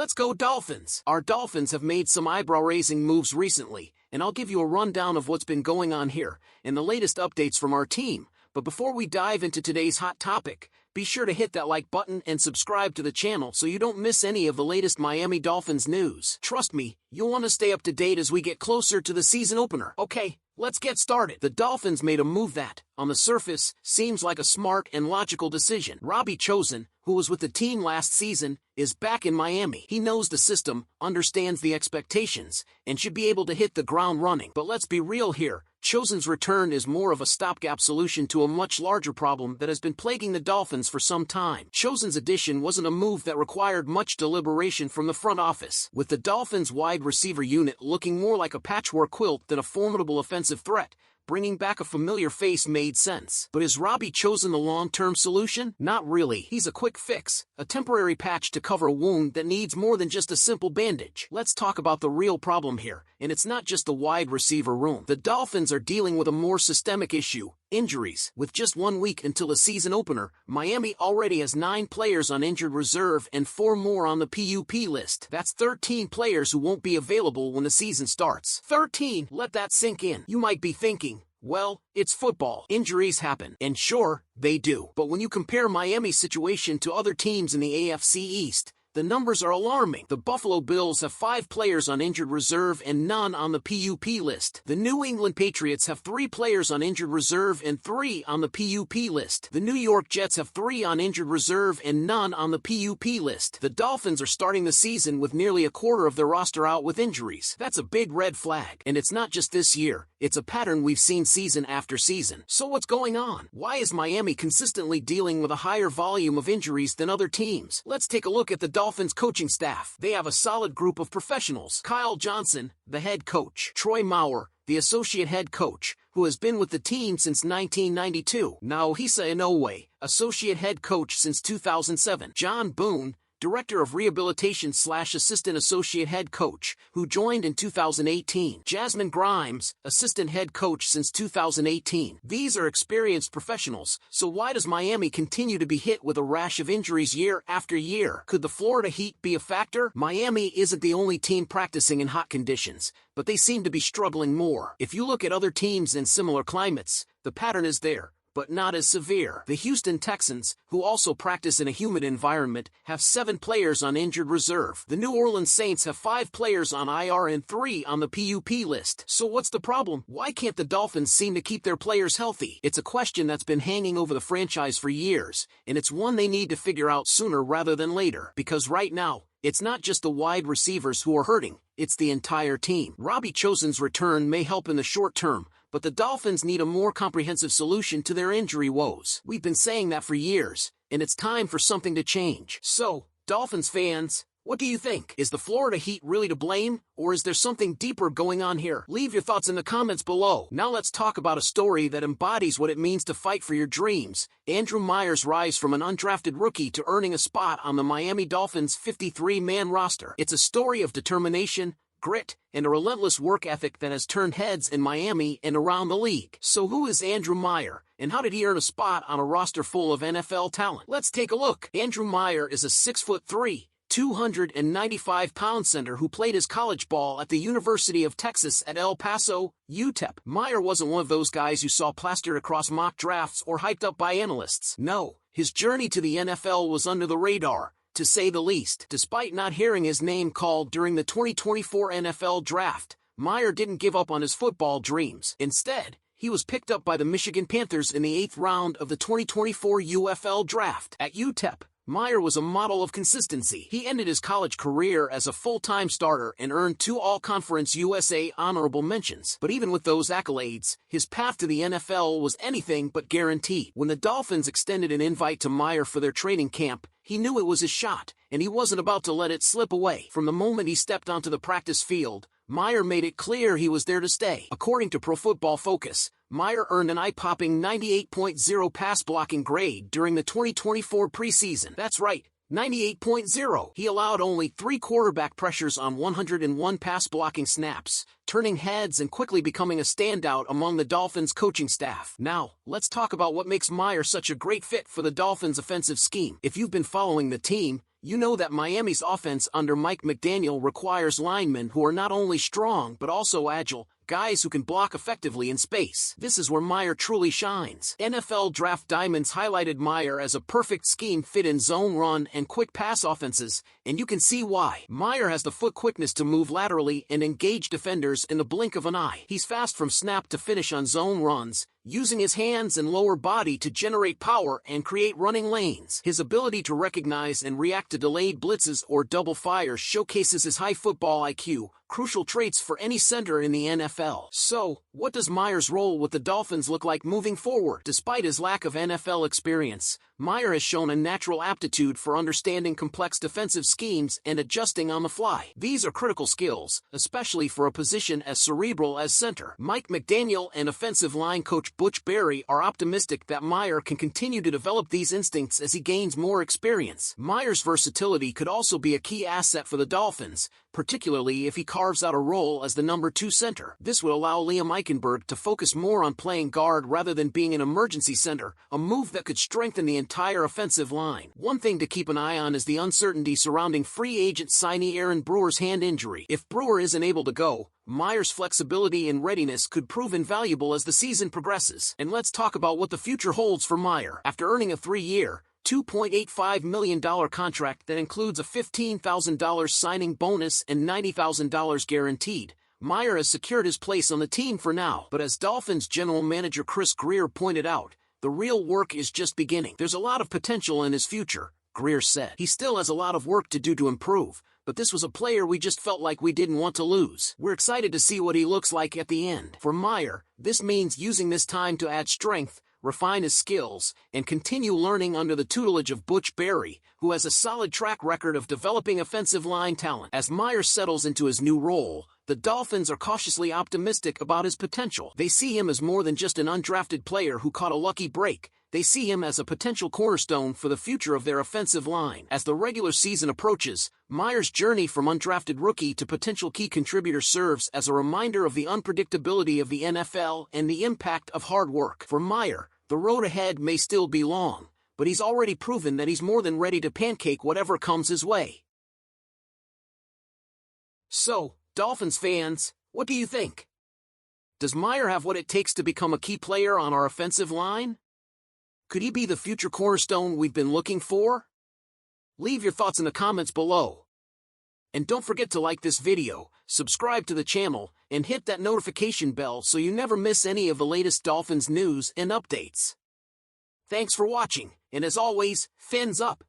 Let's go Dolphins! Our Dolphins have made some eyebrow-raising moves recently, and I'll give you a rundown of what's been going on here and the latest updates from our team. But before we dive into today's hot topic, be sure to hit that like button and subscribe to the channel so you don't miss any of the latest Miami Dolphins news. Trust me, you'll want to stay up to date as we get closer to the season opener. Okay, let's get started. The Dolphins made a move that, on the surface, seems like a smart and logical decision. Robbie Chosen, who was with the team last season, is back in Miami. He knows the system, understands the expectations, and should be able to hit the ground running. But let's be real here. Chosen's return is more of a stopgap solution to a much larger problem that has been plaguing the Dolphins for some time. Chosen's addition wasn't a move that required much deliberation from the front office, with the Dolphins' wide receiver unit looking more like a patchwork quilt than a formidable offensive threat. Bringing back a familiar face made sense. But is Robbie Chosen the long-term solution? Not really. He's a quick fix, a temporary patch to cover a wound that needs more than just a simple bandage. Let's talk about the real problem here, and it's not just the wide receiver room. The Dolphins are dealing with a more systemic issue: injuries. With just 1 week until the season opener, Miami already has 9 players on injured reserve and 4 more on the PUP list. That's 13 players who won't be available when the season starts. 13! Let that sink in. You might be thinking, well, it's football. Injuries happen. And sure, they do. But when you compare Miami's situation to other teams in the AFC East, the numbers are alarming. The Buffalo Bills have 5 players on injured reserve and none on the PUP list. The New England Patriots have 3 players on injured reserve and 3 on the PUP list. The New York Jets have 3 on injured reserve and none on the PUP list. The Dolphins are starting the season with nearly a quarter of their roster out with injuries. That's a big red flag. And it's not just this year. It's a pattern we've seen season after season. So what's going on? Why is Miami consistently dealing with a higher volume of injuries than other teams? Let's take a look at the Dolphins coaching staff. They have a solid group of professionals. Kyle Johnson, the head coach. Troy Meyer, the associate head coach, who has been with the team since 1992. Naohisa Inoue, associate head coach since 2007. John Boone, Director of Rehabilitation / Assistant Associate Head Coach, who joined in 2018. Jasmine Grimes, Assistant Head Coach since 2018. These are experienced professionals, so why does Miami continue to be hit with a rash of injuries year after year? Could the Florida Heat be a factor? Miami isn't the only team practicing in hot conditions, but they seem to be struggling more. If you look at other teams in similar climates, the pattern is there, but not as severe. The Houston Texans, who also practice in a humid environment, have 7 players on injured reserve. The New Orleans Saints have 5 players on IR and 3 on the PUP list. So what's the problem? Why can't the Dolphins seem to keep their players healthy? It's a question that's been hanging over the franchise for years, and it's one they need to figure out sooner rather than later. Because right now, it's not just the wide receivers who are hurting, it's the entire team. Robbie Chosen's return may help in the short term, but the Dolphins need a more comprehensive solution to their injury woes. We've been saying that for years, and it's time for something to change. So, Dolphins fans, what do you think? Is the Florida Heat really to blame, or is there something deeper going on here? Leave your thoughts in the comments below. Now let's talk about a story that embodies what it means to fight for your dreams. Andrew Meyer's rise from an undrafted rookie to earning a spot on the Miami Dolphins' 53-man roster. It's a story of determination, grit, and a relentless work ethic that has turned heads in Miami and around the league. So who is Andrew Meyer, and how did he earn a spot on a roster full of NFL talent? Let's take a look. Andrew Meyer is a 6'3", 295-pound center who played his college ball at the University of Texas at El Paso, UTEP. Meyer wasn't one of those guys you saw plastered across mock drafts or hyped up by analysts. No, his journey to the NFL was under the radar, to say the least. Despite not hearing his name called during the 2024 NFL Draft, Meyer didn't give up on his football dreams. Instead, he was picked up by the Michigan Panthers in the 8th round of the 2024 UFL Draft. At UTEP, Meyer was a model of consistency. He ended his college career as a full-time starter and earned 2 All-Conference USA honorable mentions. But even with those accolades, his path to the NFL was anything but guaranteed. When the Dolphins extended an invite to Meyer for their training camp, he knew it was his shot, and he wasn't about to let it slip away. From the moment he stepped onto the practice field, Meyer made it clear he was there to stay. According to Pro Football Focus, Meyer earned an eye-popping 98.0 pass-blocking grade during the 2024 preseason. That's right, 98.0. He allowed only 3 quarterback pressures on 101 pass-blocking snaps, turning heads and quickly becoming a standout among the Dolphins' coaching staff. Now, let's talk about what makes Meyer such a great fit for the Dolphins' offensive scheme. If you've been following the team, You know that Miami's offense under Mike McDaniel requires linemen who are not only strong but also agile, guys who can block effectively in space. This is where Meyer truly shines. NFL draft diamonds highlighted Meyer as a perfect scheme fit in zone run and quick pass offenses, and you can see why. Meyer has the foot quickness to move laterally and engage defenders in the blink of an eye. He's fast from snap to finish on zone runs, using his hands and lower body to generate power and create running lanes. His ability to recognize and react to delayed blitzes or double fires showcases his high football IQ, crucial traits for any center in the NFL. So, what does Meyer's role with the Dolphins look like moving forward? Despite his lack of NFL experience, Meyer has shown a natural aptitude for understanding complex defensive schemes and adjusting on the fly. These are critical skills, especially for a position as cerebral as center. Mike McDaniel and offensive line coach Butch Barry are optimistic that Meyer can continue to develop these instincts as he gains more experience. Meyer's versatility could also be a key asset for the Dolphins, particularly if he carves out a role as the number 2 center. This would allow Liam Eichenberg to focus more on playing guard rather than being an emergency center, a move that could strengthen the entire offensive line. One thing to keep an eye on is the uncertainty surrounding free agent signee Aaron Brewer's hand injury. If Brewer isn't able to go, Meyer's flexibility and readiness could prove invaluable as the season progresses. And let's talk about what the future holds for Meyer. After earning a 3-year, $2.85 million contract that includes a $15,000 signing bonus and $90,000 guaranteed, Meyer has secured his place on the team for now. But as Dolphins general manager Chris Grier pointed out, the real work is just beginning. There's a lot of potential in his future, Grier said. He still has a lot of work to do to improve, but this was a player we just felt like we didn't want to lose. We're excited to see what he looks like at the end. For Meyer, this means using this time to add strength, refine his skills, and continue learning under the tutelage of Butch Barry, who has a solid track record of developing offensive line talent. As Meyer settles into his new role, the Dolphins are cautiously optimistic about his potential. They see him as more than just an undrafted player who caught a lucky break. They see him as a potential cornerstone for the future of their offensive line. As the regular season approaches, Meyer's journey from undrafted rookie to potential key contributor serves as a reminder of the unpredictability of the NFL and the impact of hard work. For Meyer, the road ahead may still be long, but he's already proven that he's more than ready to pancake whatever comes his way. So, Dolphins fans, what do you think? Does Meyer have what it takes to become a key player on our offensive line? Could he be the future cornerstone we've been looking for? Leave your thoughts in the comments below. And don't forget to like this video, subscribe to the channel, and hit that notification bell so you never miss any of the latest Dolphins news and updates. Thanks for watching, and as always, fins up!